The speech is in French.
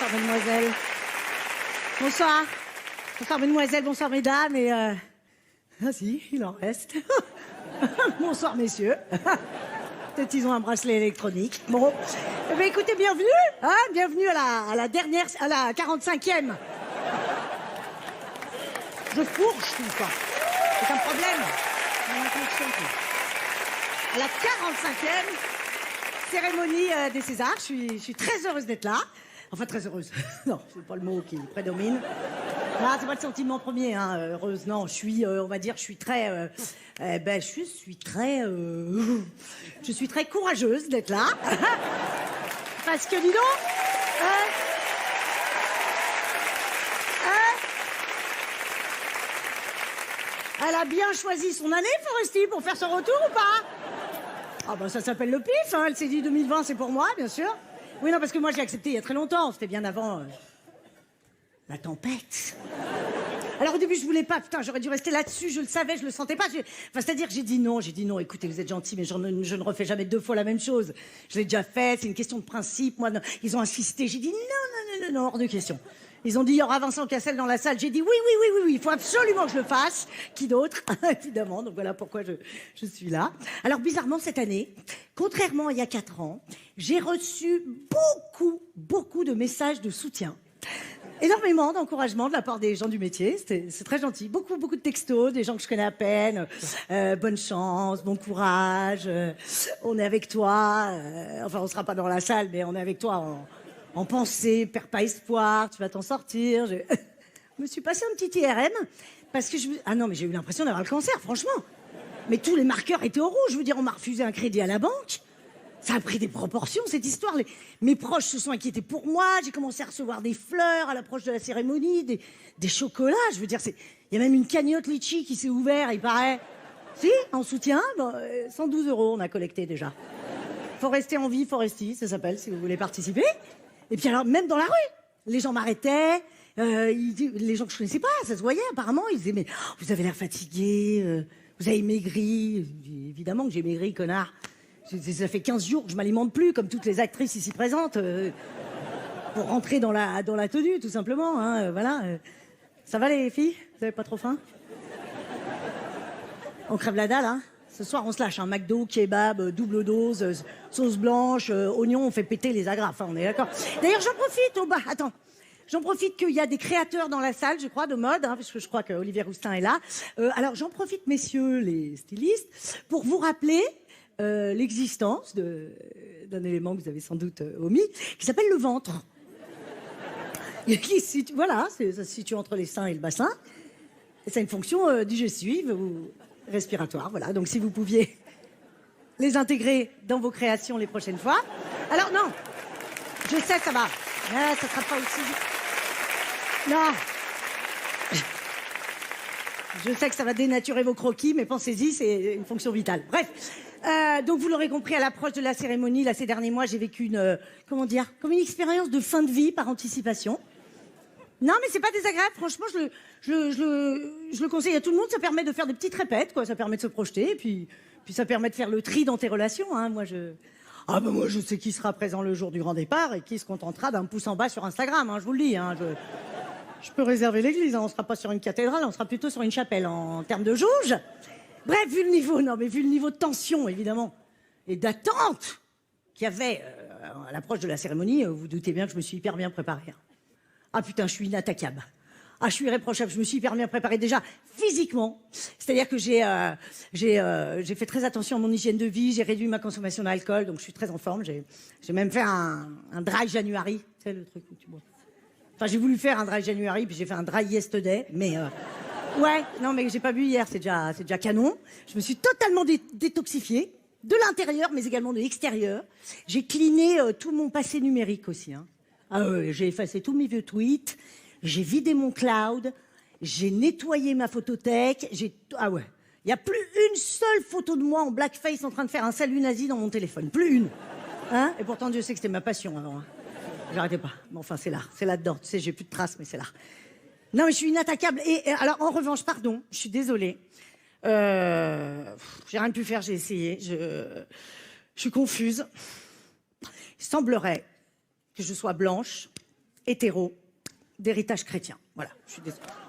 bonsoir mademoiselle. Bonsoir. Bonsoir mesdemoiselles, bonsoir mesdames et Ah si, il en reste. Bonsoir messieurs. Peut-être ils ont un bracelet électronique. Bon, eh bien, écoutez, bienvenue, hein, bienvenue à la dernière, à la 45e. Je fourche tout ça. C'est un problème. À la 45e cérémonie des Césars, je suis très heureuse d'être là. Enfin, très heureuse. Non, c'est pas le mot qui prédomine. Ah, c'est pas le sentiment premier, hein, heureuse. Non, je suis, on va dire, je suis très courageuse d'être là. Parce que, dis donc, elle a bien choisi son année, Foresti, pour faire son retour ou pas? Ah bah ça s'appelle le pif, hein. Elle s'est dit 2020, c'est pour moi, bien sûr. Oui, non, parce que moi, j'ai accepté il y a très longtemps. C'était bien avant la tempête. Alors au début, je voulais pas. Putain, j'aurais dû rester là-dessus. Je le savais, je le sentais pas. Enfin, c'est-à-dire que j'ai dit non. Écoutez, vous êtes gentil, mais je ne refais jamais 2 fois la même chose. Je l'ai déjà fait. C'est une question de principe. Moi, non. Ils ont insisté. J'ai dit non, hors de question. Ils ont dit il y aura Vincent Cassel dans la salle. J'ai dit oui. Il faut absolument que je le fasse. Qui d'autre? Évidemment. Donc voilà pourquoi je suis là. Alors bizarrement cette année, contrairement à il y a 4 ans, j'ai reçu beaucoup de messages de soutien. Énormément d'encouragement de la part des gens du métier, c'est très gentil. Beaucoup de textos, des gens que je connais à peine. Bonne chance, bon courage, on est avec toi. Enfin, on sera pas dans la salle, mais on est avec toi en pensée. Perds pas espoir, tu vas t'en sortir. Je me suis passé un petit IRM parce que ah non, mais j'ai eu l'impression d'avoir le cancer, franchement. Mais tous les marqueurs étaient au rouge. Je veux dire, on m'a refusé un crédit à la banque. Ça a pris des proportions, cette histoire. Mes proches se sont inquiétés pour moi. J'ai commencé à recevoir des fleurs à l'approche de la cérémonie, des chocolats. Je veux dire, il y a même une cagnotte litchi qui s'est ouverte, il paraît. Si, en soutien, 112 € on a collecté déjà. Faut rester en vie, Foresti, ça s'appelle, si vous voulez participer. Et puis alors, même dans la rue, les gens m'arrêtaient. Les gens que je connaissais pas, ça se voyait apparemment. Ils disaient, mais vous avez l'air fatigué, vous avez maigri. Évidemment que j'ai maigri, connard. Ça fait 15 jours que je m'alimente plus, comme toutes les actrices ici présentes, pour rentrer dans la tenue, tout simplement. Hein, voilà. Ça va les filles? Vous avez pas trop faim? On crève la dalle, hein? Ce soir, on se lâche, hein. McDo, kebab, double dose, sauce blanche, oignon, on fait péter les agrafes, hein, on est d'accord. D'ailleurs, j'en profite qu'il y a des créateurs dans la salle, je crois, de mode, hein, parce que je crois qu'Olivier Roustin est là. Alors, j'en profite, messieurs les stylistes, pour vous rappeler l'existence d'un élément que vous avez sans doute omis, qui s'appelle le ventre. Voilà, ça se situe entre les seins et le bassin. Et ça a une fonction digestive ou respiratoire. Voilà, donc si vous pouviez les intégrer dans vos créations les prochaines fois. Alors non, je sais, ça va. Ça sera pas aussi... Non. Je sais que ça va dénaturer vos croquis, mais pensez-y, c'est une fonction vitale. Bref. Donc vous l'aurez compris, à l'approche de la cérémonie, là, ces derniers mois, j'ai vécu comme une expérience de fin de vie par anticipation. Non, mais c'est pas désagréable, franchement, je le conseille à tout le monde, ça permet de faire des petites répètes, quoi, ça permet de se projeter, et puis ça permet de faire le tri dans tes relations, hein, moi je sais qui sera présent le jour du grand départ, et qui se contentera d'un pouce en bas sur Instagram, hein, je vous le dis, hein, je peux réserver l'église, hein, on sera pas sur une cathédrale, on sera plutôt sur une chapelle, en termes de jauge. Bref, vu le niveau de tension, évidemment, et d'attente qu'il y avait à l'approche de la cérémonie, vous doutez bien que je me suis hyper bien préparée. Ah putain, je suis inattaquable. Ah, je suis irréprochable, je me suis hyper bien préparée déjà physiquement. C'est-à-dire que j'ai fait très attention à mon hygiène de vie, j'ai réduit ma consommation d'alcool, donc je suis très en forme. J'ai même fait un dry January, tu sais le truc où tu bois. Enfin, j'ai voulu faire un dry January, puis j'ai fait un dry yesterday, mais... Ouais, non mais j'ai pas bu hier, c'est déjà canon. Je me suis totalement détoxifiée, de l'intérieur mais également de l'extérieur. J'ai cleané tout mon passé numérique aussi. Hein. Ah ouais, j'ai effacé tous mes vieux tweets, j'ai vidé mon cloud, j'ai nettoyé ma photothèque, ah ouais, il y a plus une seule photo de moi en blackface en train de faire un salut nazi dans mon téléphone, plus une. Hein? Et pourtant Dieu sait que c'était ma passion avant. Hein. J'arrêtais pas. Mais enfin c'est là-dedans. Tu sais, j'ai plus de traces mais c'est là. Non, mais je suis inattaquable. Et alors, en revanche, pardon, je suis désolée. J'ai rien pu faire, j'ai essayé. Je suis confuse. Il semblerait que je sois blanche hétéro, d'héritage chrétien. Voilà, je suis désolée.